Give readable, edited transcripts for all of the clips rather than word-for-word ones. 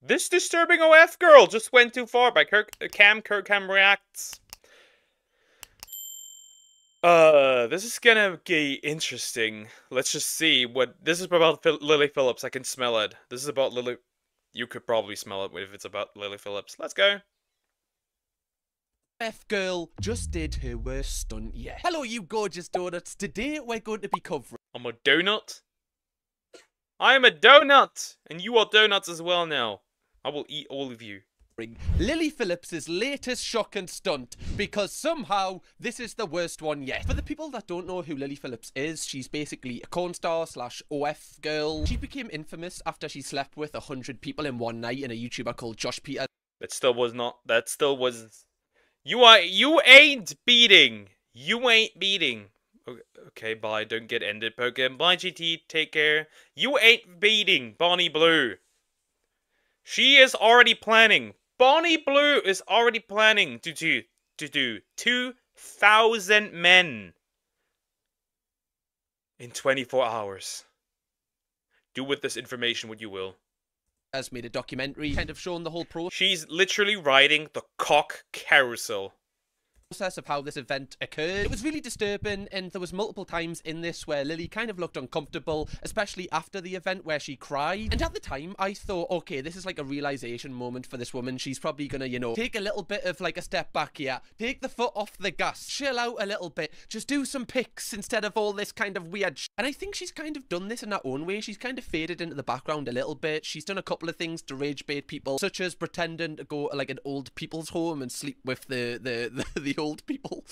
This disturbing OF girl just went too far by Kirkham Reacts. This is gonna get interesting. Let's just see what this is about. Lily Phillips. I can smell it. This is about Lily. You could probably smell it if it's about Lily Phillips. Let's go. Girl just did her worst stunt yet. Hello, you gorgeous donuts. Today we're going to be covering. I'm a donut. I'm a donut, and you are donuts as well now. I will eat all of you. Lily Phillips's latest shocking stunt, because somehow this is the worst one yet. For the people that don't know who Lily Phillips is, she's basically a porn star slash OF girl. She became infamous after she slept with 100 people in one night in a YouTuber called Josh Peters. That still was not. That still was. You ain't beating. You ain't beating. Okay, bye. Don't get ended, Pokemon. Bye, GT. Take care. You ain't beating Bonnie Blue. She is already planning. Bonnie Blue is already planning to do 2,000 men in 24 hours. Do with this information what you will. Has made a documentary kind of showing the whole process. She's literally riding the cock carousel Of how this event occurred. It was really disturbing, and there was multiple times in this where Lily kind of looked uncomfortable, especially after the event where she cried. And at the time I thought, okay, this is like a realization moment for this woman. She's probably gonna, you know, take a little bit of like a step back here, take the foot off the gas, chill out a little bit, just do some pics instead of all this kind of weird and I think she's kind of done this in her own way. She's kind of faded into the background a little bit. She's done a couple of things to rage bait people, such as pretending to go to like an old people's home and sleep with the old people.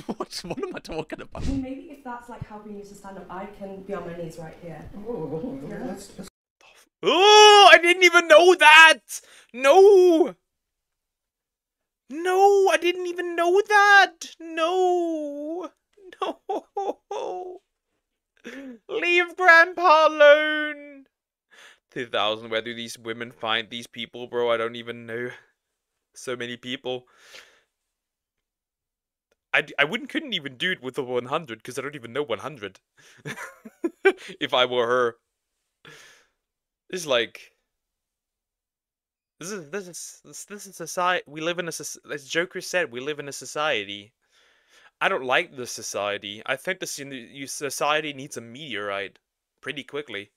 What am I talking about? Maybe if that's like how we used to stand up, I can be on my knees right here. Oh, I didn't even know that! No! No, I didn't even know that! No! No! Leave Grandpa alone! 2,000, where do these women find these people, bro? I don't even know. So many people. I couldn't even do it with the 100 because I don't even know 100. If I were her, this is like this is society. We live in a, as Joker said, we live in a society. I don't like this society. I think this society needs a meteorite pretty quickly.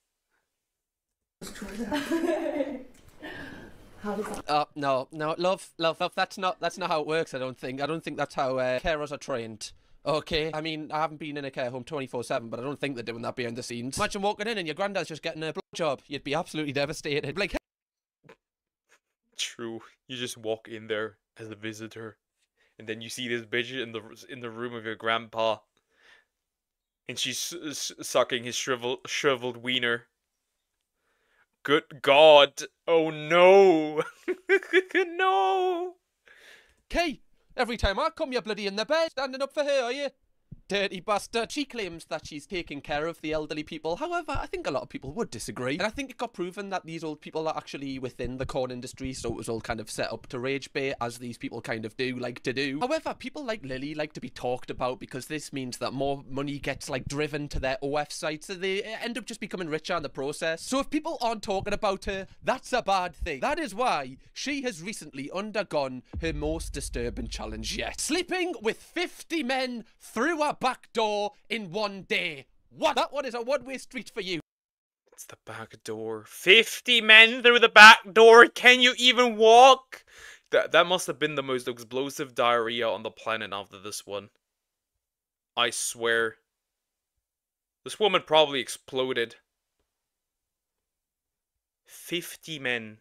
No, love. That's not how it works. I don't think that's how carers are trained. Okay, I mean, I haven't been in a care home 24/7, but I don't think they're doing that behind the scenes. Imagine walking in and your granddad's just getting a blowjob. You'd be absolutely devastated. Like, true. You just walk in there as a visitor, and then you see this bitch in the room of your grandpa, and she's sucking his shriveled wiener. Good God! Oh no! No! okay, every time I come, you're bloody in the bed, standing up for her, are you? Dirty bastard. She claims that she's taking care of the elderly people. However, I think a lot of people would disagree. And I think it got proven that these old people are actually within the corn industry, so it was all kind of set up to rage bait, as these people kind of do like to do. However, people like Lily like to be talked about because this means that more money gets like driven to their OF sites, so they end up just becoming richer in the process. So if people aren't talking about her, that's a bad thing. That is why she has recently undergone her most disturbing challenge yet. Sleeping with 50 men through a back door in one day. What? That one is a one-way street for you. It's the back door. 50 men through the back door. Can you even walk? That must have been the most explosive diarrhea on the planet after this one. I swear. This woman probably exploded. 50 men.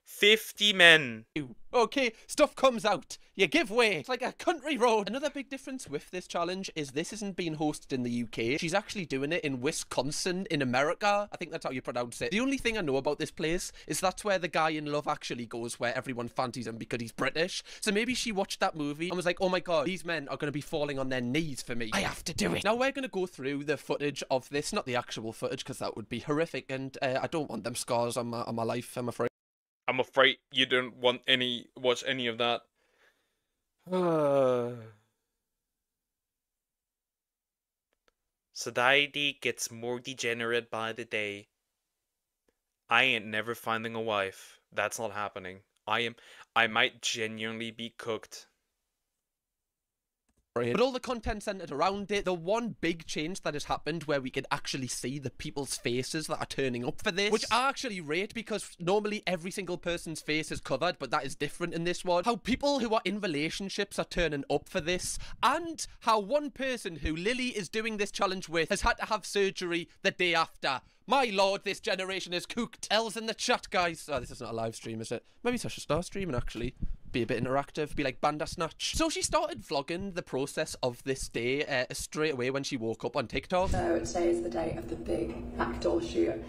50 men. Okay, stuff comes out. You give way. It's like a country road. Another big difference with this challenge is this isn't being hosted in the UK. She's actually doing it in Wisconsin in America. I think that's how you pronounce it. The only thing I know about this place is that's where the guy in Love Actually goes, where everyone fancies him because he's British. So maybe she watched that movie and was like, oh my god, these men are going to be falling on their knees for me. I have to do it. Now we're going to go through the footage of this, not the actual footage because that would be horrific, and I don't want them scars on my life, I'm afraid. I'm afraid you don't want watch any of that. Society gets more degenerate by the day. I ain't never finding a wife. That's not happening. I might genuinely be cooked. But all the content centered around it. The one big change that has happened where we can actually see the people's faces that are turning up for this, which I actually rate because normally every single person's face is covered, but that is different in this one. How people who are in relationships are turning up for this, and how one person who Lily is doing this challenge with has had to have surgery the day after. My lord, this generation is cooked. L's in the chat, guys. Oh, this is not a live stream, is it? Maybe I should start streaming, actually. Be a bit interactive, be like Bandersnatch. So she started vlogging the process of this day straight away when she woke up on TikTok. So today is the day of the big backdoor shoot.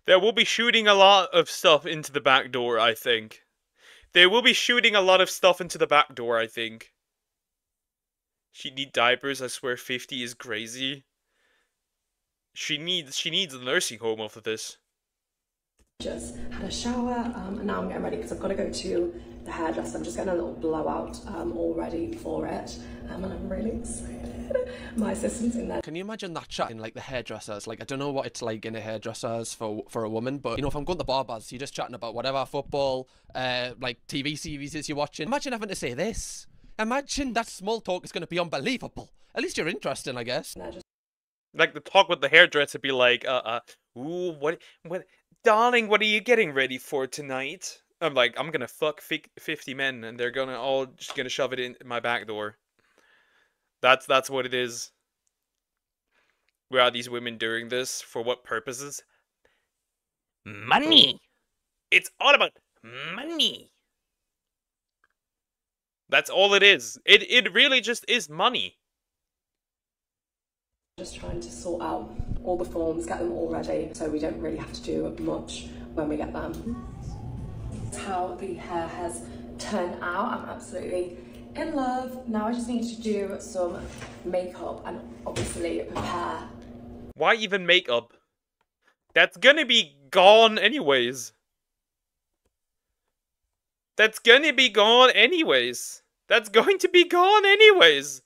There will be shooting a lot of stuff into the back door, I think. They will be shooting a lot of stuff into the back door, I think. She need diapers, I swear 50 is crazy. She needs a nursing home after this. Just had a shower and now I'm getting ready because I've got to go to the hairdresser. I'm just getting a little blowout all ready for it and I'm really excited. My assistant's in there. Can you imagine that chat in like the hairdressers? Like, I don't know what it's like in a hairdresser's for a woman, but you know, if I'm going to barbers, you're just chatting about whatever football, like TV series you're watching. Imagine having to say this. Imagine that small talk is going to be unbelievable. At least you're interesting, I guess. Like the talk with the hairdresser be like, ooh, what, darling, what are you getting ready for tonight? I'm like, I'm gonna fuck 50 men, and they're gonna all just gonna shove it in my back door. That's what it is. Where are these women doing this? For what purposes? Money! It's all about money! That's all it is. It really just is money. Just trying to sort out all the forms, get them all ready, so we don't really have to do much when we get them. That's how the hair has turned out. I'm absolutely in love. Now I just need to do some makeup and obviously prepare. Why even makeup? That's gonna be gone anyways. That's gonna be gone anyways. That's going to be gone anyways.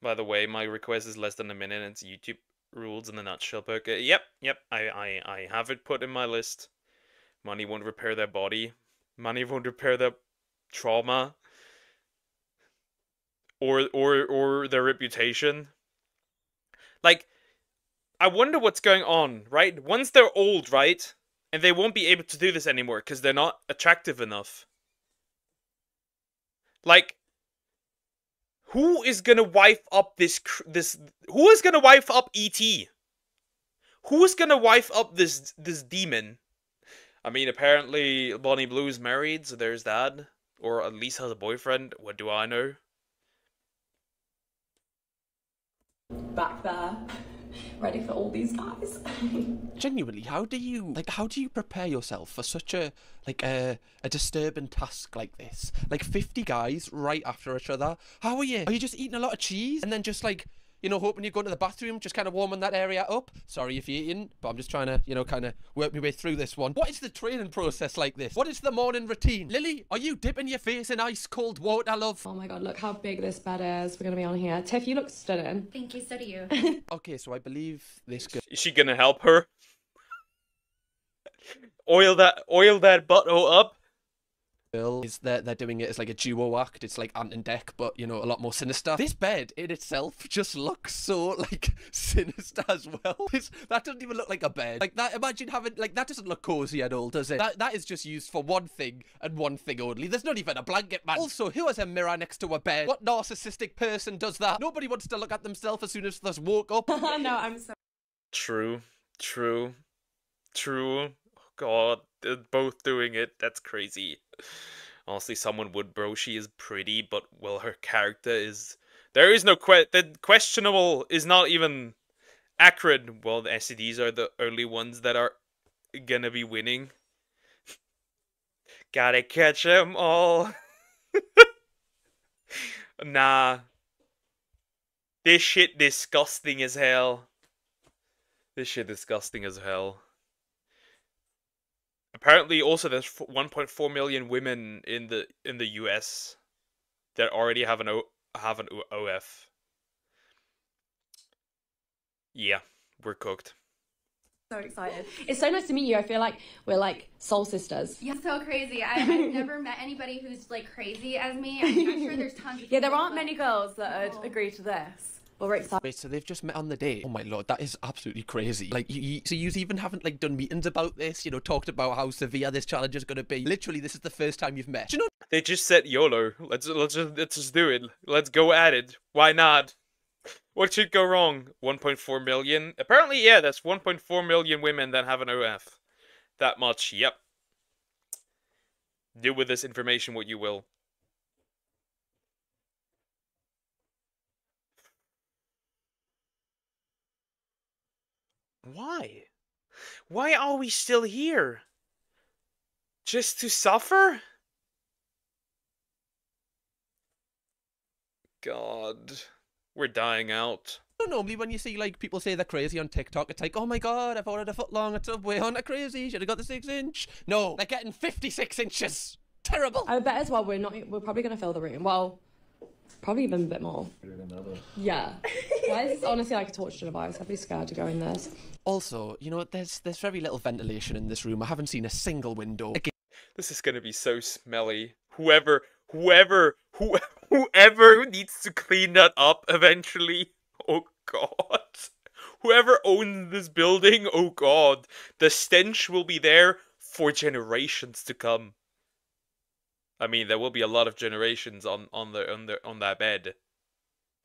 By the way, my request is less than a minute. It's YouTube rules in a nutshell. Okay, yep. I have it put in my list. Money won't repair their body. Money won't repair their trauma. Or their reputation. Like, I wonder what's going on, right? Once they're old, right? And they won't be able to do this anymore because they're not attractive enough. Like, who is gonna wife up this? Who is gonna wife up E.T.? Who is gonna wife up this demon? I mean, apparently Bonnie Blue's married, so there's that. Or at least has a boyfriend. What do I know? Back there, ready for all these guys. Genuinely, how do you prepare yourself for such a disturbing task like this? Like 50 guys right after each other. How are you? Are you just eating a lot of cheese and then just like, you know, hoping you go to the bathroom, just kind of warming that area up? Sorry if you're eating, but I'm just trying to, you know, kind of work my way through this one. What is the training process like this? What is the morning routine? Lily, are you dipping your face in ice cold water, love? Oh my god, look how big this bed is. We're gonna be on here. Tiff, you look stunning. Thank you, so do you. Okay, so I believe this girl Is she gonna help her? Oil that butthole up. is they're doing it as like a duo act. It's like Ant and Dec, but you know, a lot more sinister. This bed in itself just looks so like sinister as well. That doesn't even look like a bed. Like that, imagine having like that doesn't look cozy at all, does it? That is just used for one thing and one thing only. There's not even a blanket, man. Also, who has a mirror next to a bed? What narcissistic person does that? Nobody wants to look at themselves as soon as they woke up. No, I'm so True. Oh God, they're both doing it. That's crazy. Honestly, someone would, bro. She is pretty, but well, her character is. There is no the questionable is not even accurate. Well, the SCDs are the only ones that are gonna be winning. Gotta catch 'em all. Nah. This shit disgusting as hell. Apparently, also there's 1.4 million women in the US that already have an OF. Yeah, we're cooked. So excited. It's so nice to meet you. I feel like we're like soul sisters. Yeah, so crazy. I've never met anybody who's like crazy as me. I'm sure there's tons of Yeah, there people, aren't but- many girls that would agree to this. Well, we're excited. Wait, so they've just met on the date? Oh my lord, that is absolutely crazy. Like, so you even haven't like done meetings about this, you know, talked about how severe this challenge is going to be. Literally, this is the first time you've met. Do you know? They just said YOLO. Let's just do it. Let's go at it. Why not? What should go wrong? 1.4 million? Apparently, yeah, that's 1.4 million women that have an OF. That much, yep. Do with this information what you will. Why? Why are we still here? Just to suffer? God. We're dying out. Normally when you see like people say they're crazy on TikTok, it's like, oh my god, I've ordered a foot long, it's way on crazy, should have got the 6-inch. No, they're getting 56 inches. Terrible. I bet as well we're probably going to fill the room. Well, probably even a bit more. Yeah. Why is this honestly like a torture device? I'd be scared to go in this. Also, you know, there's very little ventilation in this room. I haven't seen a single window. Again, This is gonna be so smelly. Whoever needs to clean that up eventually. Oh god. Whoever owns this building, oh god. The stench will be there for generations to come. I mean, there will be a lot of generations on that bed,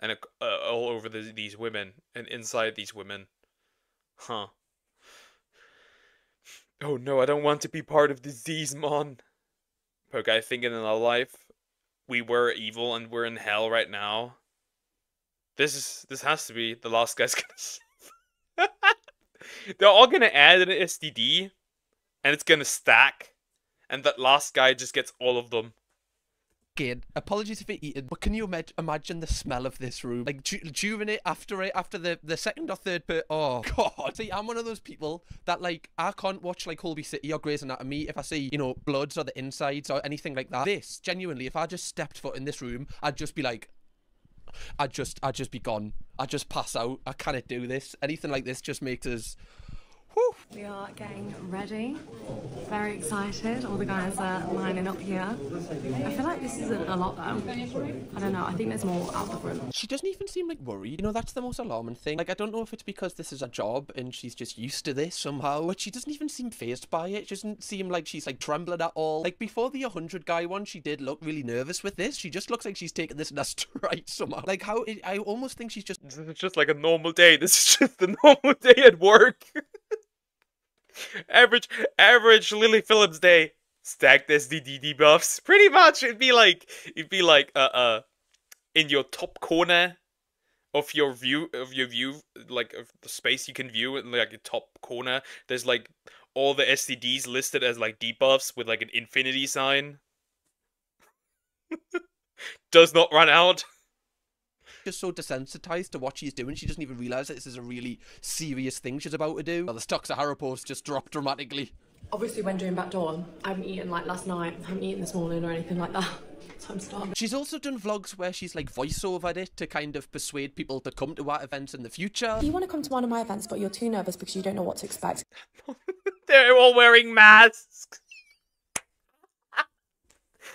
and all over these women and inside these women. Huh. Oh no, I don't want to be part of this disease, mon. Okay, I think in our life we were evil and we're in hell right now. This has to be the last guy's gonna. They're all gonna add an STD, and it's gonna stack, and that last guy just gets all of them. apologies if it eaten, but can you imagine the smell of this room? Like, during it, after the second or third per. Oh, God. See, I'm one of those people that, like, I can't watch, like, Holby City or Grey's Anatomy if I see, you know, bloods or the insides or anything like that. This, genuinely, if I just stepped foot in this room, I'd just be like, I'd just be gone. I'd just pass out. I cannot do this. Anything like this just makes us... Whew. We are getting ready. Very excited. All the guys are lining up here. I feel like this isn't a lot though. I don't know. I think there's more out the front. She doesn't even seem like worried. You know, that's the most alarming thing. Like, I don't know if it's because this is a job and she's just used to this somehow, but she doesn't even seem fazed by it. She doesn't seem like she's like trembling at all. Like before the 100 guy one, she did look really nervous with this. She just looks like she's taking this in a stride somehow. Like I almost think she's just... It's just like a normal day. This is just a normal day at work. average Lily Phillips day. Stacked SDD debuffs. Pretty much it'd be like in your top corner of your view like of the space you can view in like a top corner, there's like all the SDDs listed as like debuffs with like an infinity sign. Does not run out. Just so desensitized to what she's doing, she doesn't even realize that this is a really serious thing she's about to do. Well, the stocks of Harrow Post just dropped dramatically. Obviously when doing Backdoor, I haven't eaten like last night, I haven't eaten this morning or anything like that. So I'm starving. She's also done vlogs where she's like voiceovered it to kind of persuade people to come to our events in the future. You want to come to one of my events but you're too nervous because you don't know what to expect. They're all wearing masks.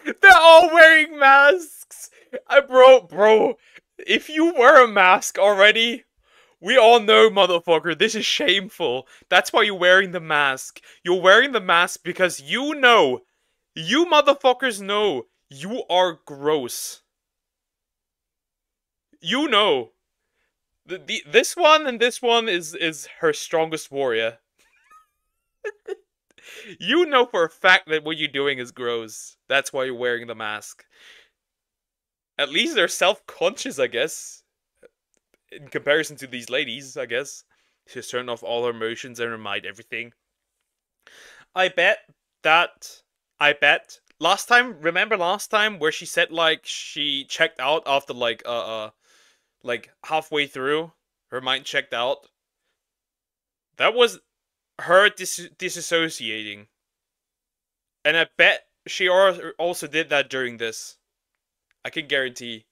They're all wearing masks. Bro, if you wear a mask already, we all know, motherfucker, this is shameful. That's why you're wearing the mask. You're wearing the mask because you know, you motherfuckers know, you are gross. You know. This one and this one is her strongest warrior. You know for a fact that what you're doing is gross. That's why you're wearing the mask. At least they're self-conscious, I guess. In comparison to these ladies, I guess. She's turned off all her emotions and her mind, everything. I bet. Remember last time where she said, like, she checked out after, like halfway through? Her mind checked out? That was her disassociating. And I bet she also did that during this. I can guarantee.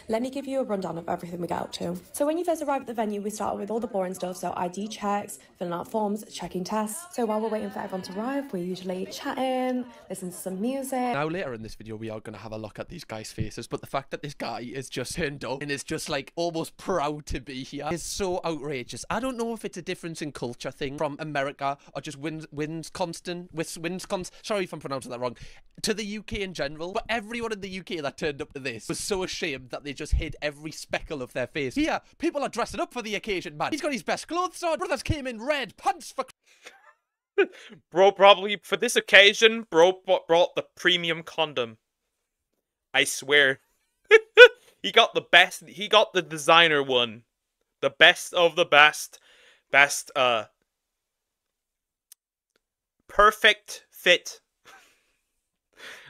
Let me give you a rundown of everything we get up to. So when you first arrive at the venue, we start with all the boring stuff, so ID checks, filling out forms, checking tests. So while we're waiting for everyone to arrive, we're usually chatting, listening to some music. Now later in this video, we are going to have a look at these guys' faces, but the fact that this guy is just turned up and is just like almost proud to be here is so outrageous. I don't know if it's a difference in culture thing from America or just Wisconsin, sorry if I'm pronouncing that wrong, to the UK in general, but everyone in the UK that turned up to this was so ashamed that they just hid every speckle of their face. Here, people are dressing up for the occasion, man. He's got his best clothes on. Brothers came in red pants for... Bro, probably for this occasion, bro brought the premium condom. I swear. He got the best, he got the designer one. The best of the best. Perfect fit.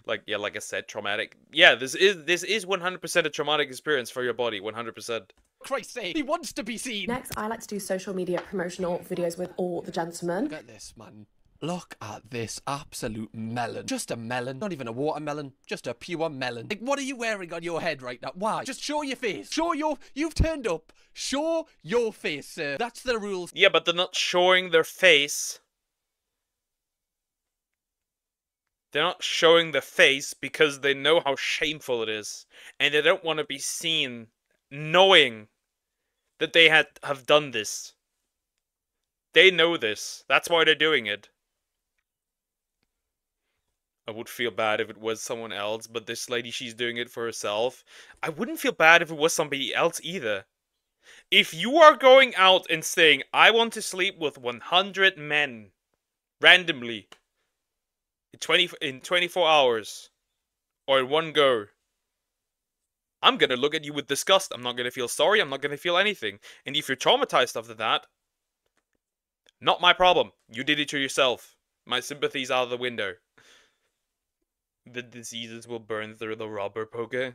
Like I said, traumatic. Yeah, this is 100% a traumatic experience for your body, 100%. Christ's sake, he wants to be seen. Next, I like to do social media promotional videos with all the gentlemen. Look at this, man. Look at this absolute melon. Just a melon. Not even a watermelon. Just a pure melon. Like, what are you wearing on your head right now? Why? Just show your face. You've turned up. Show your face, sir. That's the rules. Yeah, but they're not showing their face. They're not showing the face because they know how shameful it is. And they don't want to be seen knowing that they have done this. They know this. That's why they're doing it. I would feel bad if it was someone else, but this lady, she's doing it for herself. I wouldn't feel bad if it was somebody else either. If you are going out and saying, I want to sleep with 100 men, randomly, in 24 hours, or in one go, I'm gonna look at you with disgust. I'm not gonna feel sorry. I'm not gonna feel anything. And if you're traumatized after that, not my problem. You did it to yourself. My sympathy's out of the window. The diseases will burn through the rubber, Poke.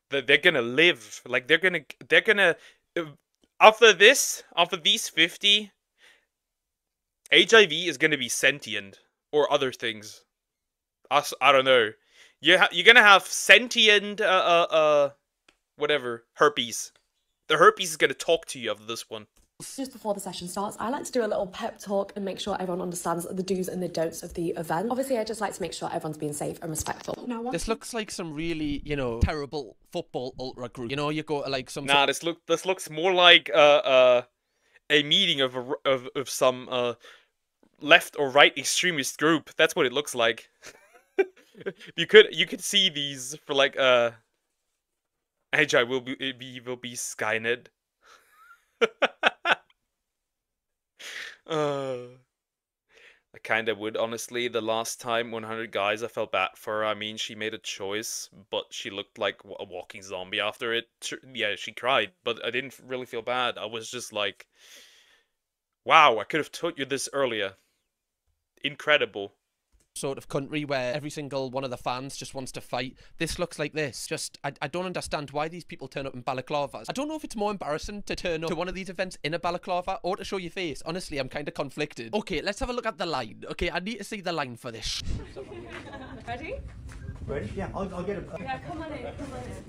They're gonna live. Like, they're gonna... After these 50, HIV is gonna be sentient. Or other things. I don't know. You're gonna have sentient, whatever, herpes. The herpes is gonna talk to you after this one. Just before the session starts, I like to do a little pep talk and make sure everyone understands the do's and the don'ts of the event. Obviously, I just like to make sure everyone's being safe and respectful. Now, this looks like some really, terrible football ultra group. You know, you go to like some... Nah, this looks more like a meeting of some left or right extremist group. That's what it looks like. you could see these for like AI will be Skynet. I kinda would, honestly. The last time 100 guys, I felt bad for her. I mean, she made a choice, but she looked like a walking zombie after it. Yeah, she cried, but I didn't really feel bad. I was just like, wow, I could have told you this earlier. Incredible. Sort of country where every single one of the fans just wants to fight. This looks like this. Just, I don't understand why these people turn up in balaclavas. I don't know if it's more embarrassing to turn up to one of these events in a balaclava or to show your face. Honestly, I'm kind of conflicted. Okay, let's have a look at the line. Okay, I need to see the line for this. Ready? Ready? Yeah, I'll get it. Yeah, come on in, come on in.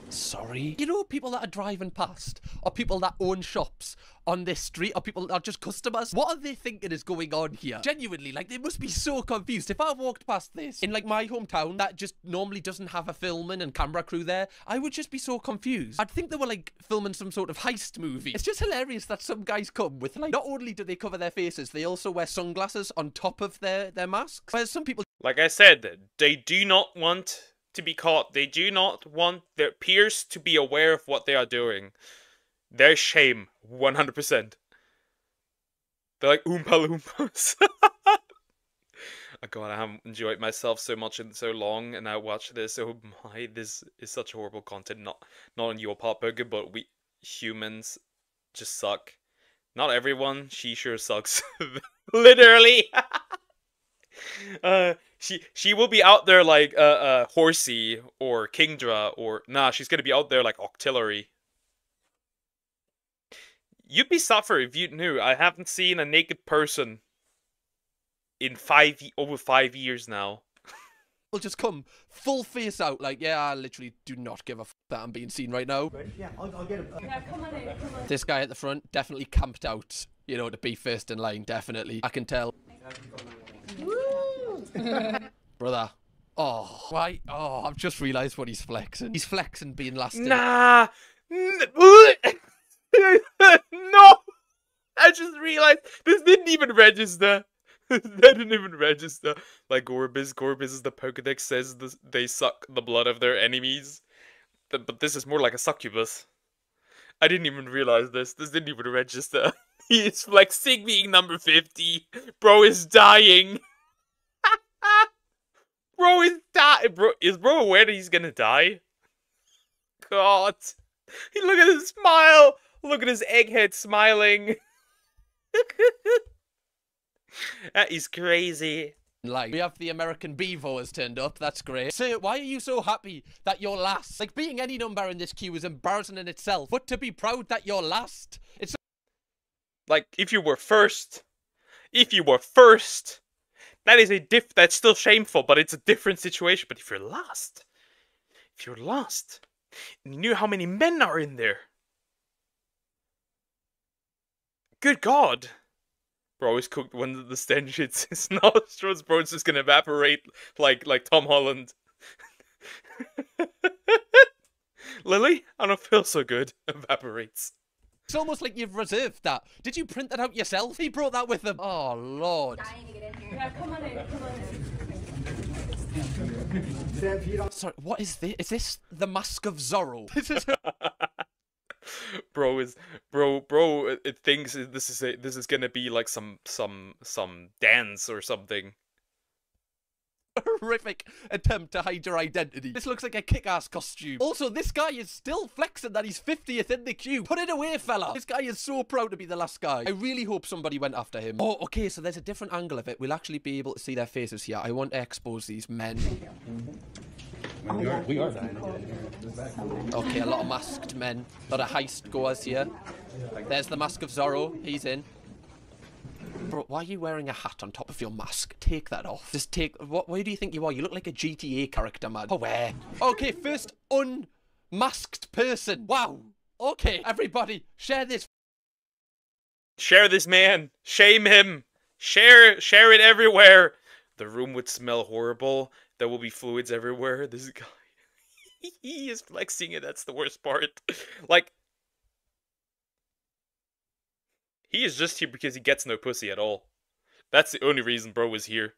Sorry. You know, people that are driving past, or people that own shops on this street, or people that are just customers, what are they thinking is going on here? Genuinely, like, they must be so confused. If I walked past this in, like, my hometown that just normally doesn't have a filming and camera crew there, I would just be so confused. I'd think they were, like, filming some sort of heist movie. It's just hilarious that some guys come with, like, not only do they cover their faces, they also wear sunglasses on top of their masks. Whereas some people... Like I said, they do not want to be caught. They do not want their peers to be aware of what they are doing. Their shame, 100%. They're like Oompa Loompas. Oh god, I haven't enjoyed myself so much in so long, and I watch this. Oh my, this is such horrible content. Not on your part, Burger, but we humans just suck. Not everyone. She sure sucks. Literally. She will be out there like Horsey or Kingdra, or nah, she's gonna be out there like Octillery. You'd be suffering if you knew. I haven't seen a naked person in over 5 years now. will just come full face out like, yeah, I literally do not give a f that I'm being seen right now. Ready? Yeah, I'll get it. Yeah, come on in, come on in. This guy at the front definitely camped out, you know, to be first in line, definitely. I can tell. Brother. Oh, why? Oh, I've just realised what he's flexing. He's flexing being last in. Nah. No. I just realized this didn't even register. That didn't even register. Like Gorbis. Gorbis is the Pokedex says they suck the blood of their enemies. But this is more like a succubus. I didn't even realize this. This didn't even register. He is flexing being number 50. Bro is dying. Bro is dying. Is bro aware that he's gonna die? God. Look at his smile. Look at his egghead smiling. That is crazy. Like, we have the American Bevo has turned up. That's great. Sir, why are you so happy that you're last? Like, being any number in this queue is embarrassing in itself. But to be proud that you're last, it's... Like, if you were first, that is that's still shameful, but it's a different situation. But if you're last, and you knew how many men are in there, good God. Bro is cooked when the stench hits his nostrils. Bro, it's just gonna evaporate like Tom Holland. Lily, I don't feel so good. Evaporates. It's almost like you've reserved that. Did you print that out yourself? He brought that with him. Oh, Lord. Dying to get in here. Yeah, come on in, come on in. Sorry, what is this? Is this the Mask of Zorro? This is... Bro, it thinks this is gonna be like some dance or something. Horrific attempt to hide your identity. This looks like a kick-ass costume. Also, this guy is still flexing that he's 50th in the queue. Put it away, fella. This guy is so proud to be the last guy. I really hope somebody went after him. Oh, okay, so there's a different angle of it. We'll actually be able to see their faces here. I want to expose these men. We are dying. Okay, a lot of masked men. A lot of heist goers here. There's the Mask of Zorro. He's in. Bro, why are you wearing a hat on top of your mask? Take that off. Just take... Why do you think you are? You look like a GTA character, man. Oh, where? Okay, first unmasked person. Wow. Okay, everybody, share this. Share this man. Shame him. Share it everywhere. The room would smell horrible. There will be fluids everywhere. This guy... he is flexing it. That's the worst part. Like... he is just here because he gets no pussy at all. That's the only reason bro is here.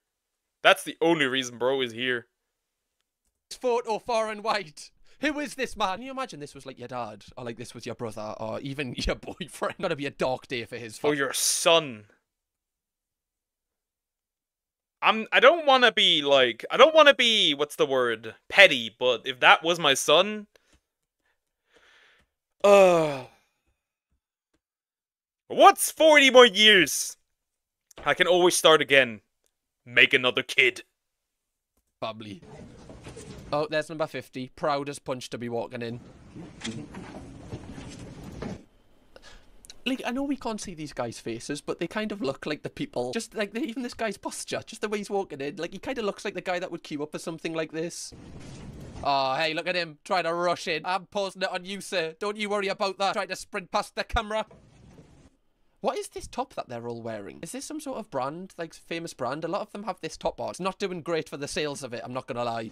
That's the only reason bro is here. Photo far and wide. Who is this man? Can you imagine this was like your dad? Or like this was your brother? Or even your boyfriend? Gotta be a dark day for his... For your son. I don't want to be like... I don't want to be... what's the word? Petty. But if that was my son... What's 40 more years? I can always start again. Make another kid. Probably. Oh, there's number 50. Proud as punch to be walking in. Like, I know we can't see these guys' faces, but they kind of look like the people. Just like, even this guy's posture, just the way he's walking in. Like, he kind of looks like the guy that would queue up for something like this. Oh, hey, look at him, trying to rush in. I'm posting it on you, sir. Don't you worry about that. Trying to sprint past the camera. What is this top that they're all wearing? Is this some sort of brand, like famous brand? A lot of them have this top on. It's not doing great for the sales of it, I'm not gonna lie.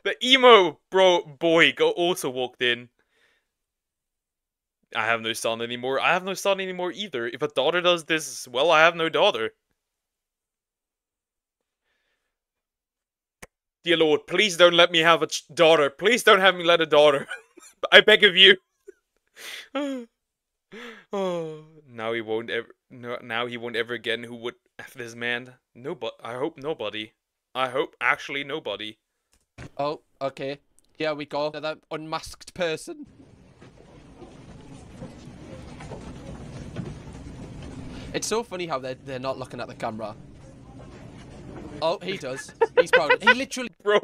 The emo boy also walked in. I have no son anymore. I have no son anymore either. If a daughter does this, well, I have no daughter. Dear Lord, please don't let me have a daughter. Please don't have me let a daughter. I beg of you. Oh, now he won't ever. No, now he won't ever again. Who would F this man? Nobody. I hope nobody. I hope actually nobody. Oh, okay. Here we go. Another unmasked person. It's so funny how they're not looking at the camera. Oh, he does. He's proud. He literally... Bro,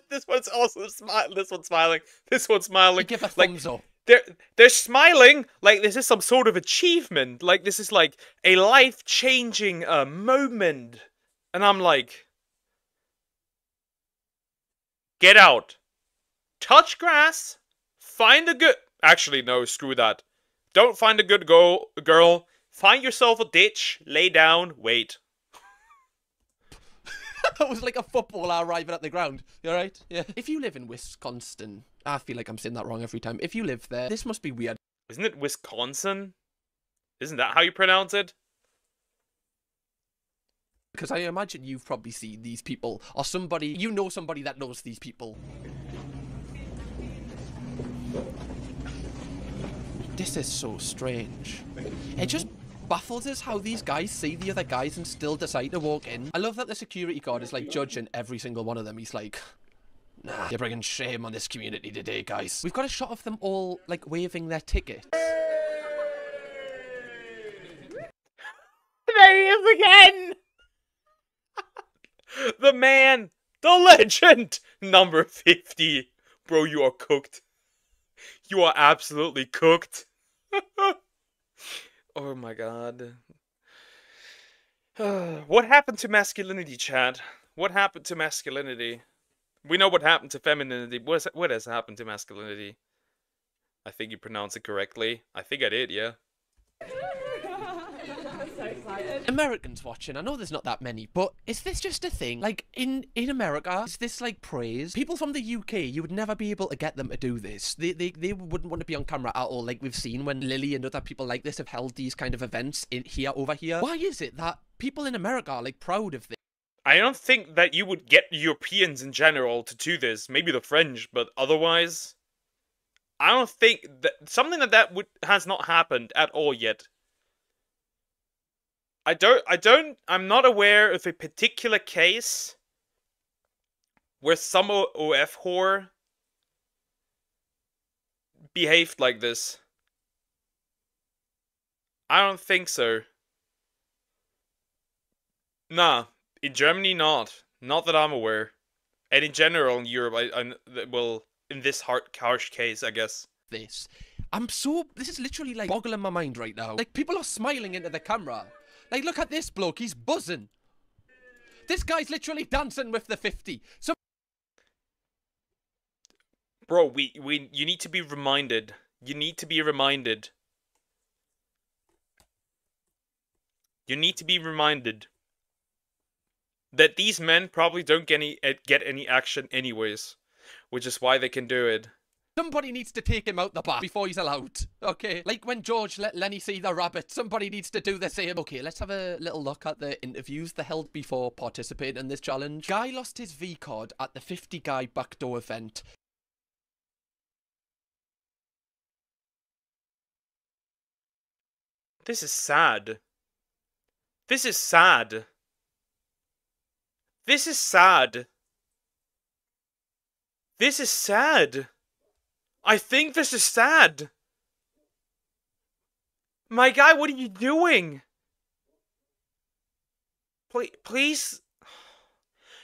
this one's also smiling. This one's smiling. This one's smiling. Give a thumbs up. They're smiling like this is some sort of achievement. Like this is like a life-changing moment. And I'm like, get out. Touch grass. Find a good... Actually, no, screw that. Don't find a good girl. Find yourself a ditch. Lay down. Wait. That was like a footballer arriving at the ground. You alright? Yeah. If you live in Wisconsin, I feel like I'm saying that wrong every time. If you live there, this must be weird. Isn't it Wisconsin? Isn't that how you pronounce it? Because I imagine you've probably seen these people, or somebody, you know somebody that knows these people. This is so strange. It just baffles us how these guys see the other guys and still decide to walk in. I love that the security guard is like judging every single one of them. He's like, nah, you're bringing shame on this community today, guys. We've got a shot of them all like waving their tickets. There he is again! The man, the legend, number 50. Bro, you are cooked. You are absolutely cooked. Oh my god. What happened to masculinity, Chad? What happened to masculinity? We know what happened to femininity. What has happened to masculinity? I think you pronounced it correctly. I think I did, yeah. Americans watching, I know there's not that many, but is this just a thing? Like, in America, is this like praise? People from the UK, you would never be able to get them to do this. They wouldn't want to be on camera at all, like we've seen when Lily and other people like this have held these kind of events over here. Why is it that people in America are like proud of this? I don't think that you would get Europeans in general to do this. Maybe the French, but otherwise, I don't think that something like that has not happened at all yet. I'm not aware of a particular case where some OF whore behaved like this. I don't think so. Nah, in Germany not. Not that I'm aware. And in general in Europe, well, in this harsh case, I guess. This is literally like boggling my mind right now. Like, people are smiling into the camera. Like, look at this bloke, he's buzzing. This guy's literally dancing with the 50. So, bro, you need to be reminded. You need to be reminded. You need to be reminded that these men probably don't get any action anyways, which is why they can do it. Somebody needs to take him out the back before he's allowed. Okay, like when George let Lenny see the rabbit, somebody needs to do the same. Okay, let's have a little look at the interviews they held before participating in this challenge. Guy lost his V card at the 50 guy backdoor event. This is sad. This is sad. This is sad. This is sad. I think this is sad. My guy, what are you doing? Please.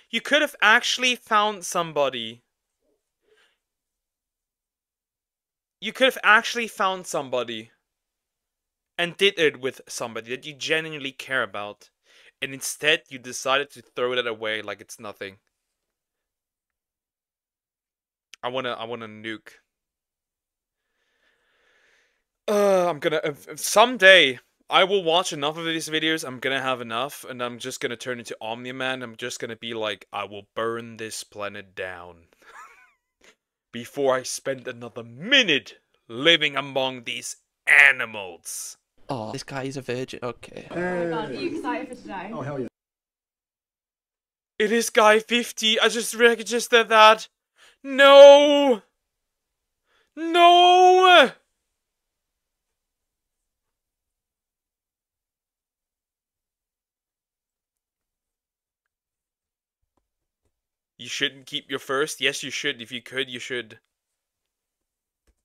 You could have actually found somebody. You could have actually found somebody. And did it with somebody that you genuinely care about. And instead, you decided to throw that away like it's nothing. I wanna nuke. I'm gonna... someday, I will watch enough of these videos, I'm gonna have enough, and I'm just gonna turn into Omni-Man. I'm just gonna be like, I will burn this planet down. Before I spend another minute living among these animals. Oh, this guy is a virgin. Okay. Oh my god, are you excited for today? Oh, hell yeah. It is Guy 50. I just registered that. No! No! You shouldn't keep your first? Yes, you should. If you could, you should.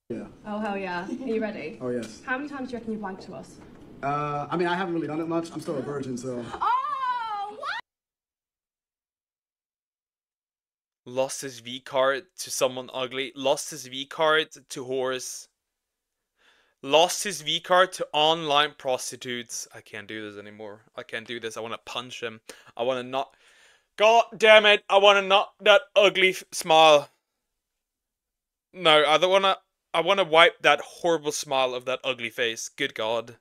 Yeah. Oh hell yeah. Are you ready? Oh, yes. How many times do you reckon you've lied to us? I mean, I haven't really done it much. I'm still a virgin, so... Oh, what? Lost his V card to someone ugly. Lost his V card to horse. Lost his V card to online prostitutes. I can't do this anymore. I can't do this. I want to punch him. I want to not. God damn it! I want to not that ugly smile. No, I don't want to. I want to wipe that horrible smile of that ugly face. Good God.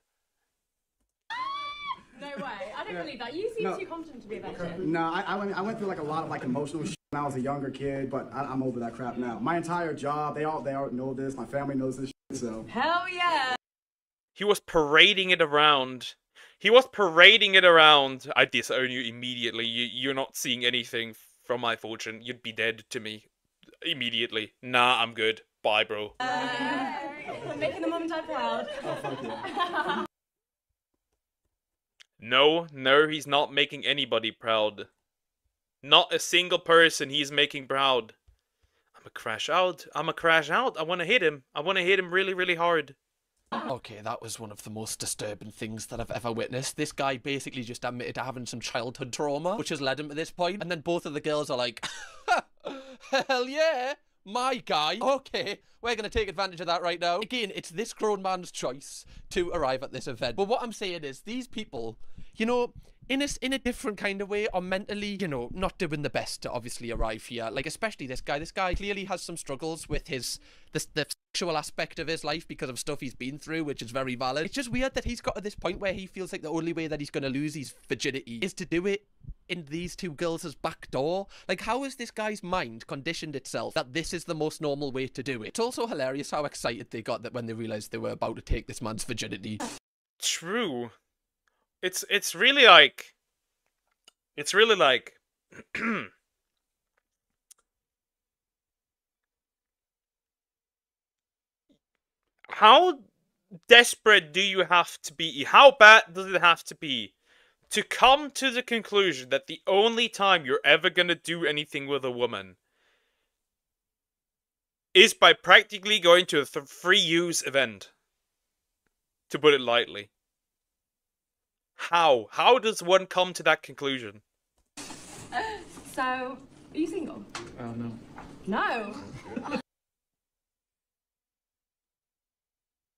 No way. I don't believe that. You seem too confident to be a virgin. No, I went through like a lot of like emotional shit when I was a younger kid, but I'm over that crap now. My entire job, they all know this. My family knows this shit, so. Hell yeah. He was parading it around. He was parading it around. I disown you immediately. You're not seeing anything from my fortune. You'd be dead to me immediately. Nah, I'm good. Bye, bro. I'm making the mum and dad proud. Oh, fuck yeah. No, he's not making anybody proud. Not a single person he's making proud. I'ma crash out. I want to hit him. I want to hit him really, really hard. Okay, that was one of the most disturbing things that I've ever witnessed. This guy basically just admitted to having some childhood trauma, which has led him to this point. And then both of the girls are like, hell yeah, my guy. Okay, we're going to take advantage of that right now. Again, it's this grown man's choice to arrive at this event. But what I'm saying is, these people, you know, in a different kind of way, are mentally, you know, not doing the best to obviously arrive here. Like, especially this guy. This guy clearly has some struggles with the sexual aspect of his life because of stuff he's been through, which is very valid. It's just weird that he's got to this point where he feels like the only way that he's going to lose his virginity is to do it in these two girls' back door. Like, how has this guy's mind conditioned itself that this is the most normal way to do it? It's also hilarious how excited they got that when they realized they were about to take this man's virginity. True. It's really like how desperate do you have to be? How bad does it have to be to come to the conclusion that the only time you're ever gonna do anything with a woman is by practically going to a free use event? To put it lightly. How? How does one come to that conclusion? So, are you single? Oh, no. No.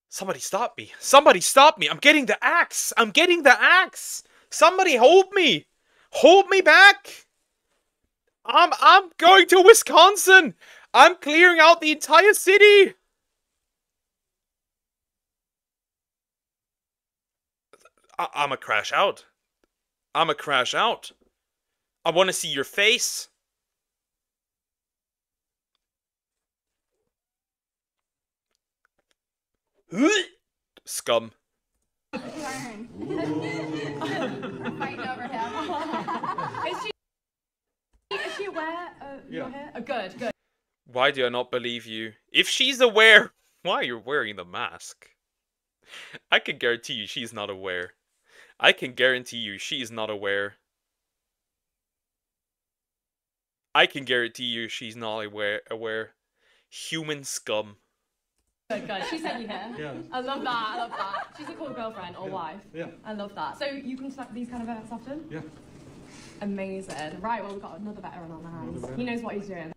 Somebody stop me. Somebody stop me. I'm getting the axe. I'm getting the axe. Somebody hold me. Hold me back. I'm going to Wisconsin. I'm clearing out the entire city. I'ma crash out. I'ma crash out. I want to see your face. Scum. Fighting over him. Is she aware of your hair? Oh, good. Why do I not believe you? If she's aware, why are you wearing the mask? I can guarantee you she's not aware. I can guarantee you she's not aware. I can guarantee you she's not aware. Human scum. Good. She sent you here. Yeah. I love that. She's a cool girlfriend or wife. Yeah. I love that. So you come to these kind of events often? Yeah. Amazing. Right, well, we've got another veteran on the hands. He knows what he's doing.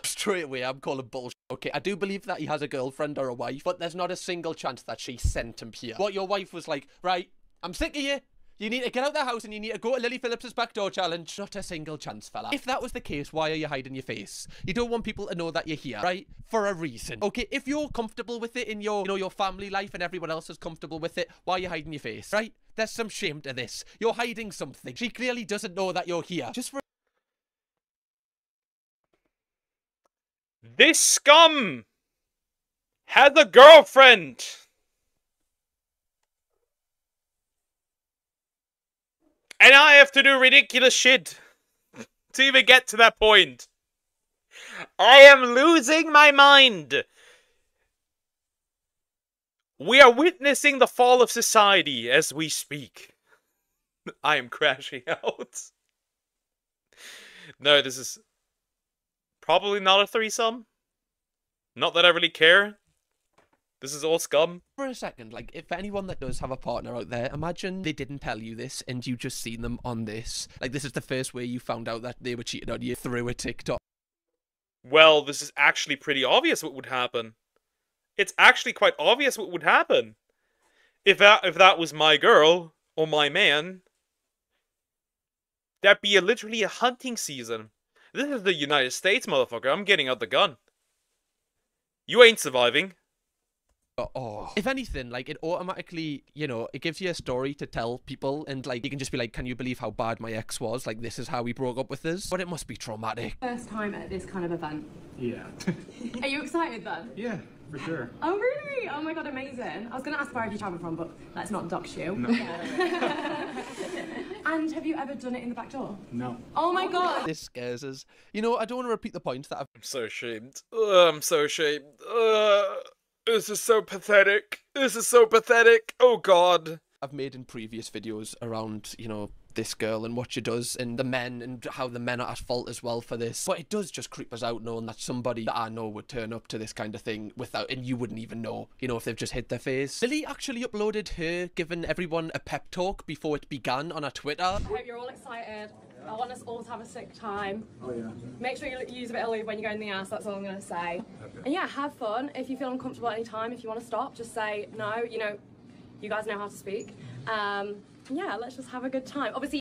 Straight away, I'm calling bullshit. Okay, I do believe that he has a girlfriend or a wife, but there's not a single chance that she sent him here. What your wife was like, right, I'm sick of you. You need to get out of the house and you need to go to Lily Phillips's backdoor challenge. Not a single chance, fella. If that was the case, why are you hiding your face? You don't want people to know that you're here, right? For a reason. Okay, if you're comfortable with it in your, your family life and everyone else is comfortable with it, why are you hiding your face, right? There's some shame to this. You're hiding something. She clearly doesn't know that you're here. Just for This scum has a girlfriend. And I have to do ridiculous shit to even get to that point. I am losing my mind. We are witnessing the fall of society as we speak. I am crashing out. No, this is probably not a threesome. Not that I really care. This is all scum. a second, like, if anyone that does have a partner out there, imagine they didn't tell you this and you just seen them on this. Like, this is the first way you found out that they were cheating on you through a TikTok. Well, this is actually pretty obvious what would happen. it's actually quite obvious what would happen. If that was my girl or my man, that'd be literally a hunting season. This is the United States, motherfucker. I'm getting out the gun. You ain't surviving. Oh. If anything, like, it automatically, you know, it gives you a story to tell people, and, like, you can just be like, can you believe how bad my ex was? Like, this is how we broke up with us. But it must be traumatic. First time at this kind of event. Yeah. Are you excited then? Yeah, for sure. Oh really? Oh my god, amazing. I was going to ask where have you travelled from, but let's not dox you. No. And have you ever done it in the back door? No. Oh my god. This scares us. You know, I don't want to repeat the point that I'm so ashamed. I'm so ashamed. This is so pathetic. This is so pathetic. Oh god. I've made in previous videos around, you know, this girl and what she does, and the men, and how the men are at fault as well for this. But it does just creep us out knowing that somebody that I know would turn up to this kind of thing without, and you wouldn't even know, you know, if they've just hit their face. Lily actually uploaded her giving everyone a pep talk before it began on her Twitter. I hope you're all excited. I want us all to have a sick time. Oh yeah. Make sure you use a bit of lube when you go in the ass, that's all I'm going to say. Okay. And yeah, have fun. If you feel uncomfortable at any time, if you want to stop, just say no. You know, you guys know how to speak. Yeah, let's just have a good time. Obviously,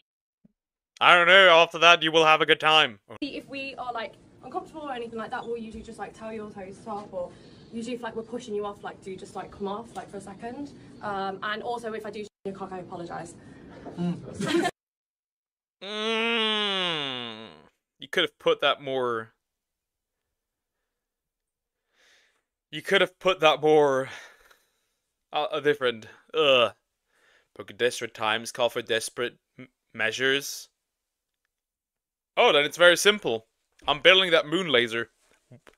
I don't know, after that you will have a good time. if we are like uncomfortable or anything like that, we'll usually just like tell you to stop, or usually if like we're pushing you off, like do just like come off like for a second. And also if I do your cock, I apologise. You could have put that more... You could have put that more... different... Book of desperate times, call for desperate measures. Oh, then it's very simple. I'm building that moon laser.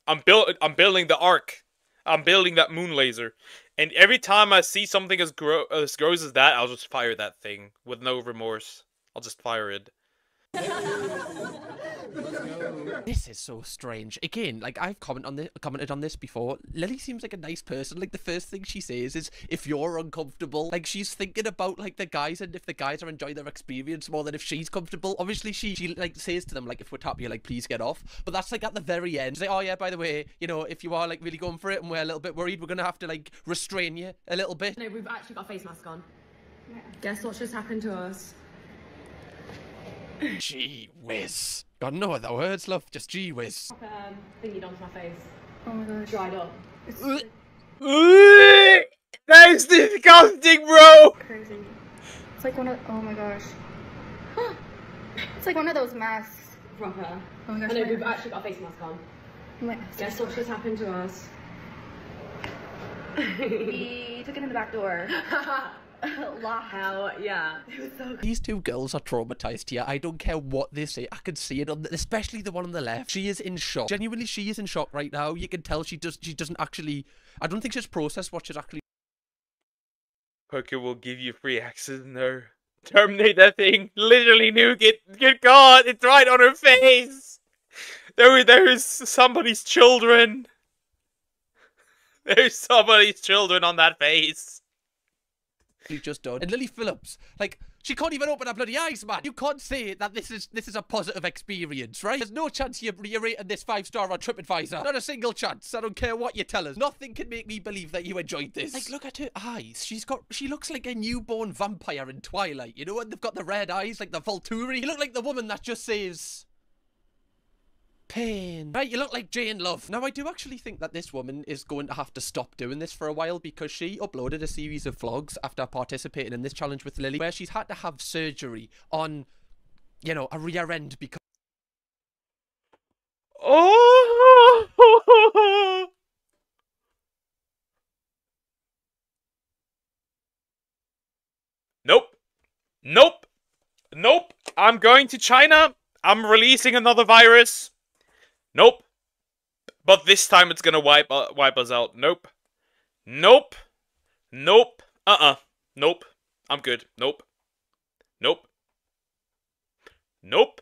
I'm building the arc. I'm building that moon laser. And every time I see something as gross as that, I'll just fire that thing with no remorse. I'll just fire it. This is so strange. Again, like, I've commented on this before. Lily seems like a nice person. Like, the first thing she says is, if you're uncomfortable, like, she's thinking about, like, the guys, and if the guys are enjoying their experience more than if she's comfortable. Obviously, she like, says to them, like, if we're tapping you, like, please get off. But that's, like, at the very end. She's like, oh, yeah, by the way, you know, if you are, like, really going for it and we're a little bit worried, we're gonna have to, like, restrain you a little bit. No, we've actually got a face mask on. Yeah. Guess what just happened to us? Gee whiz. Got no other words, love. Just gee whiz. Thingy onto my face. Oh my gosh. Dried up. That is disgusting, bro! Crazy. It's like one of, oh my gosh. It's like one of those masks. Proper. Oh my gosh. I know, we've actually got a face mask on. Guess what just happened to us? We took it in the back door. Hell yeah. These two girls are traumatized here. I don't care what they say. I can see it on especially the one on the left. She is in shock. Genuinely, she is in shock right now. You can tell she doesn't actually, I don't think she's processed what she's actually. Poker will give you free access now. Terminate that thing. Literally nuke it. Good God, it's right on her face. There is somebody's children. There's somebody's children on that face. Just done. And Lily Phillips, like, she can't even open her bloody eyes, man. You can't say that this is a positive experience, right? There's no chance you're rating this 5-star on TripAdvisor. Not a single chance. I don't care what you tell us. Nothing can make me believe that you enjoyed this. Like, look at her eyes. She looks like a newborn vampire in Twilight, you know? And they've got the red eyes like the Volturi. You look like the woman that just says... pain. Right, you look like Jane Love. Now, I do actually think that this woman is going to have to stop doing this for a while, because she uploaded a series of vlogs after participating in this challenge with Lily, where she's had to have surgery on, you know, a rear end because... Oh! Nope. Nope. Nope. I'm going to China. I'm releasing another virus. Nope. But this time it's gonna wipe us out. Nope. Nope. Nope. Nope. I'm good. Nope. Nope. Nope.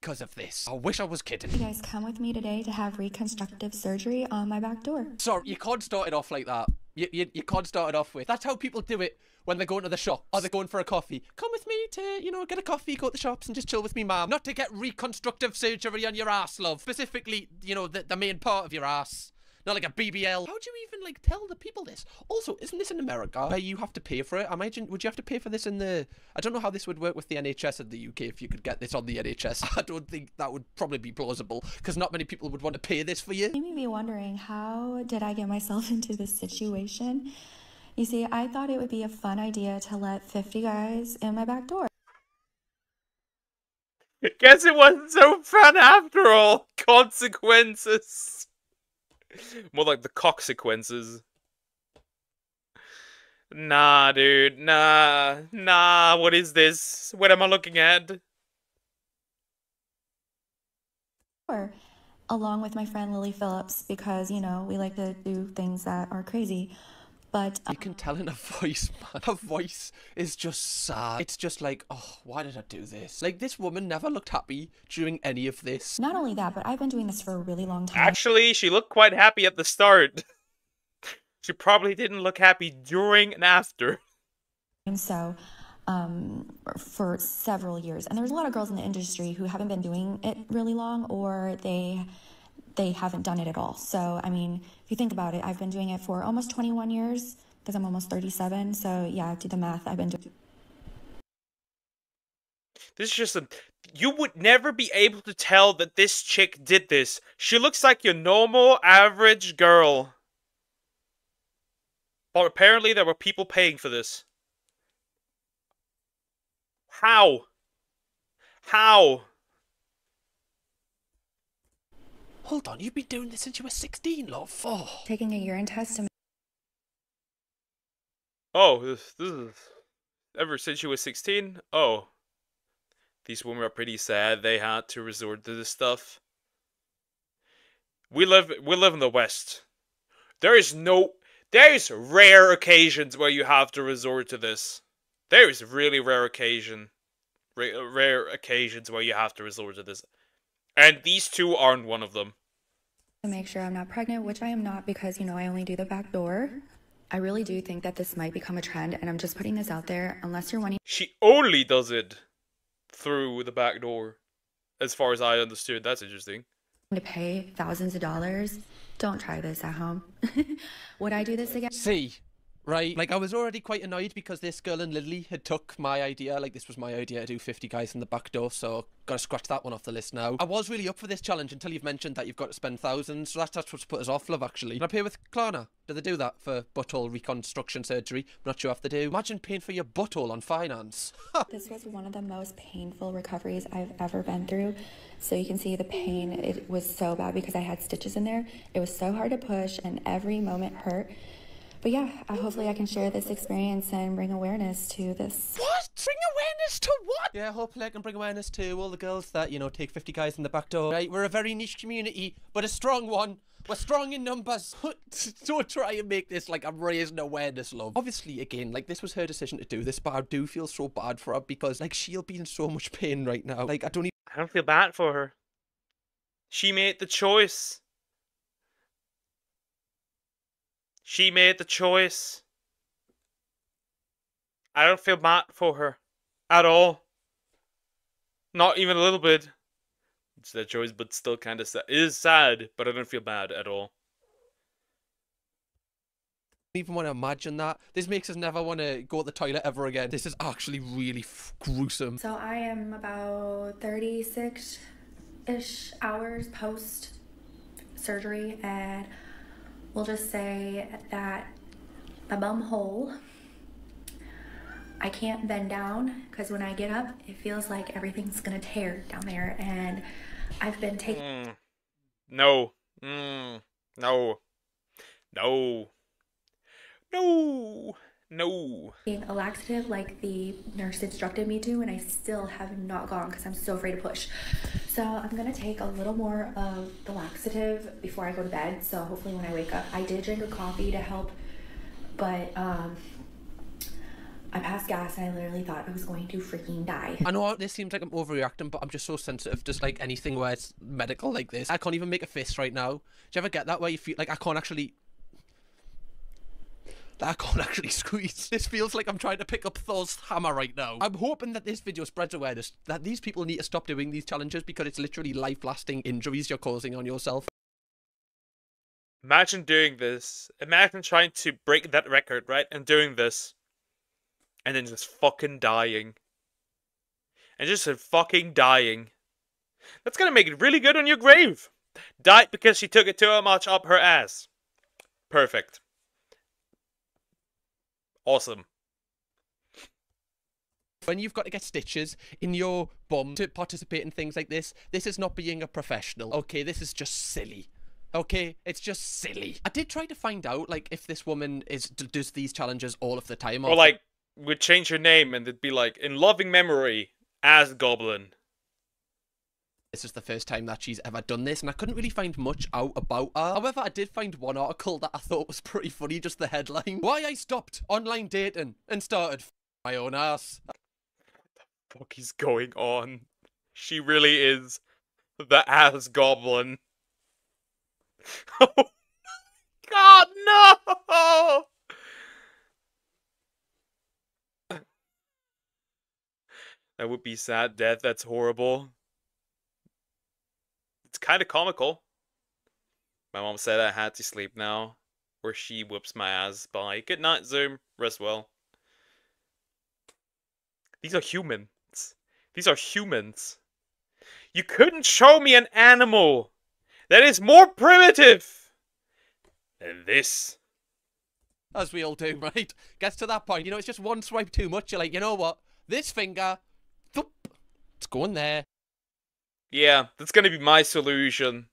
because of this. I wish I was kidding. You guys come with me today to have reconstructive surgery on my back door. Sorry, you can't start it off like that. You can't start it off with. That's how people do it when they're going to the shop or they're going for a coffee. Come with me to, you know, get a coffee, go to the shops and just chill with me, ma'am. Not to get reconstructive surgery on your ass, love. Specifically, you know, the main part of your ass. not like a BBL. How do you even like tell the people this? Also, isn't this in America where you have to pay for it? I imagine, would you have to pay for this in the, I don't know how this would work with the NHS in the UK if you could get this on the NHS. I don't think that would probably be plausible because not many people would want to pay this for you. You may be wondering, how did I get myself into this situation? You see, I thought it would be a fun idea to let 50 guys in my back door. Guess it wasn't so fun after all. Consequences. More like the consequences. Nah, dude. Nah. What is this? What am I looking at? Along with my friend Lily Phillips, because, you know, we like to do things that are crazy. But you can tell in her voice, man. Her voice is just sad. It's just like, oh, why did I do this? Like, this woman never looked happy during any of this. Not only that, but I've been doing this for a really long time. Actually, she looked quite happy at the start. She probably didn't look happy during and after. And so, for several years. And there's a lot of girls in the industry who haven't been doing it really long, or they haven't done it at all. So, I mean, if you think about it, I've been doing it for almost 21 years because I'm almost 37. So, yeah, do the math. I've been doing. This is just a... You would never be able to tell that this chick did this. She looks like your normal, average girl. But apparently there were people paying for this. How? How? Hold on, you've been doing this since you were 16, love. Oh. Taking a urine test to... Oh, this is... Ever since you were 16? Oh. These women are pretty sad they had to resort to this stuff. We live in the West. There's rare occasions where you have to resort to this. There is really rare occasions where you have to resort to this. And these two aren't one of them. To make sure I'm not pregnant, which I am not because, you know, I only do the back door. I really do think that this might become a trend, and I'm just putting this out there. Unless you're wanting... She only does it through the back door, as far as I understood. That's interesting. To pay thousands of dollars, don't try this at home. Would I do this again? See, right? Like, I was already quite annoyed because this girl in Lily had took my idea. Like, this was my idea to do 50 guys in the back door, so gotta scratch that one off the list now. I was really up for this challenge until you've mentioned that you've got to spend thousands, so that's what's put us off, love, actually. Can I pay with Klarna? Do they do that for butthole reconstruction surgery? I'm not sure if they do. Imagine paying for your butthole on finance. This was one of the most painful recoveries I've ever been through. So you can see the pain. It was so bad because I had stitches in there. It was so hard to push and every moment hurt. But yeah, hopefully I can share this experience and bring awareness to this. What? Bring awareness to what? Yeah, hopefully I can bring awareness to all the girls that, you know, take 50 guys in the back door. Right, we're a very niche community, but a strong one. We're strong in numbers. Don't try and make this like I'm raising awareness, love. Obviously, again, like, this was her decision to do this, but I do feel so bad for her because, like, she'll be in so much pain right now. Like, I don't feel bad for her. She made the choice. She made the choice. I don't feel bad for her. At all. Not even a little bit. It's their choice, but still kind of sad. It is sad, but I don't feel bad at all. even want to imagine that. This makes us never want to go to the toilet ever again. This is actually really gruesome. So I am about 36-ish hours post surgery, and we'll just say that my bum hole, I can't bend down because when I get up, it feels like everything's gonna tear down there, and I've been taking... No. No. No. No. No. A laxative like the nurse instructed me to, and I still have not gone because I'm so afraid to push. So I'm gonna take a little more of the laxative before I go to bed, so hopefully when I wake up. I did drink a coffee to help, but I passed gas and I literally thought I was going to freaking die. I know this seems like I'm overreacting, but I'm just so sensitive to like anything where it's medical like this. I can't even make a fist right now. Do you ever get that where you feel like I can't actually squeeze? This feels like I'm trying to pick up Thor's hammer right now. I'm hoping that this video spreads awareness that these people need to stop doing these challenges because it's literally life-lasting injuries you're causing on yourself. Imagine doing this. Imagine trying to break that record, right? And doing this. And then just fucking dying. And just fucking dying. That's gonna make it really good on your grave. Died because she took it too much up her ass. Perfect. Awesome. When you've got to get stitches in your bum to participate in things like this is not being a professional. Okay, this is just silly. Okay, it's just silly. I did try to find out, like, if this woman does these challenges all of the time. Or like, would change her name and it'd be like, in loving memory, as Goblin. This is the first time that she's ever done this, and I couldn't really find much out about her. However, I did find one article that I thought was pretty funny, just the headline. Why I stopped online dating and started my own ass. What the fuck is going on? She really is the ass goblin. Oh God, no! That would be sad death. That's horrible. It's kind of comical. My mom said I had to sleep now, or she whoops my ass. Bye. Good night, Zoom. Rest well. These are humans. These are humans. You couldn't show me an animal that is more primitive than this. As we all do, right? Gets to that point, you know, it's just one swipe too much. You're like, you know what? This finger, thump, it's going there. Yeah, that's gonna be my solution.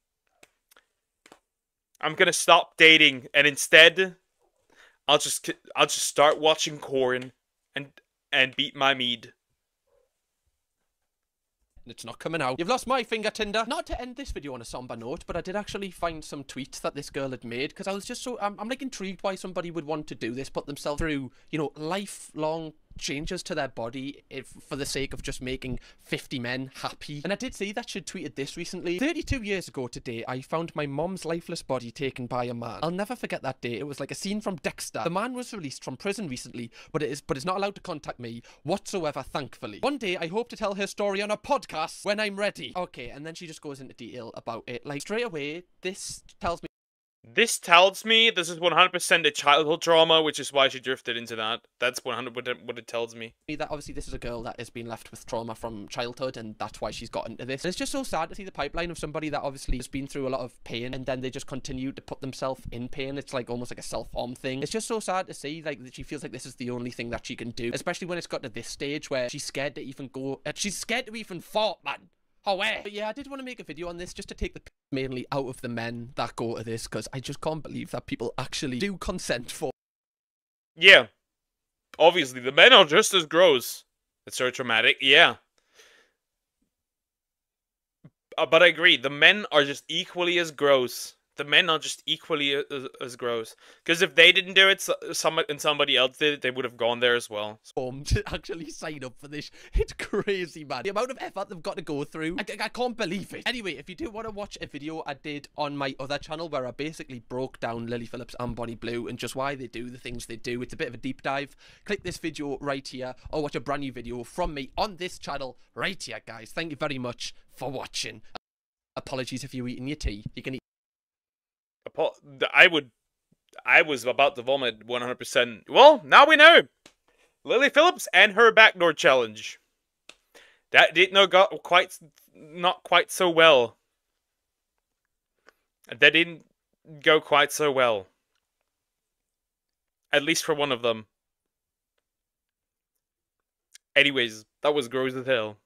I'm gonna stop dating, and instead, I'll just start watching corn and beat my mead. It's not coming out. You've lost my finger, Tinder. Not to end this video on a somber note, but I did actually find some tweets that this girl had made, because I was just so, I'm like intrigued why somebody would want to do this, put themselves through, you know, lifelong changes to their body for the sake of just making 50 men happy. And I did see that she'd tweeted this recently. 32 years ago today, I found my mom's lifeless body taken by a man. I'll never forget that day. It was like a scene from Dexter. The man was released from prison recently, but is not allowed to contact me whatsoever, thankfully. One day, I hope to tell her story on a podcast when I'm ready. Okay, and then she just goes into detail about it. Like, straight away, this tells me this is 100% a childhood trauma, which is why she drifted into that. That's 100% what it tells me. That obviously this is a girl that has been left with trauma from childhood, and that's why she's got into this. And it's just so sad to see the pipeline of somebody that obviously has been through a lot of pain, and then they just continue to put themselves in pain. It's like almost like a self-harm thing. It's just so sad to see, like, that she feels like this is the only thing that she can do, especially when it's got to this stage where she's scared to even go, she's scared to even fart, man. Oh, where? But yeah, I did want to make a video on this just to take the mainly out of the men that go to this, because I just can't believe that people actually do consent for. Yeah. Obviously, the men are just as gross. It's so traumatic, yeah. But I agree, the men are just equally as gross. The men are just equally as gross. Because if they didn't do it, somebody else did it, they would have gone there as well. To actually sign up for this, it's crazy, man. The amount of effort they've got to go through, I can't believe it. Anyway, if you do want to watch a video I did on my other channel where I basically broke down Lily Phillips and Bonnie Blue and just why they do the things they do, it's a bit of a deep dive. Click this video right here, or watch a brand new video from me on this channel right here, guys. Thank you very much for watching. Apologies if you're eating your tea. You can eat. I was about to vomit 100%. Well, now we know. Lily Phillips and her backdoor challenge. That did not quite so well. That didn't go quite so well. At least for one of them. Anyways, that was gross as hell.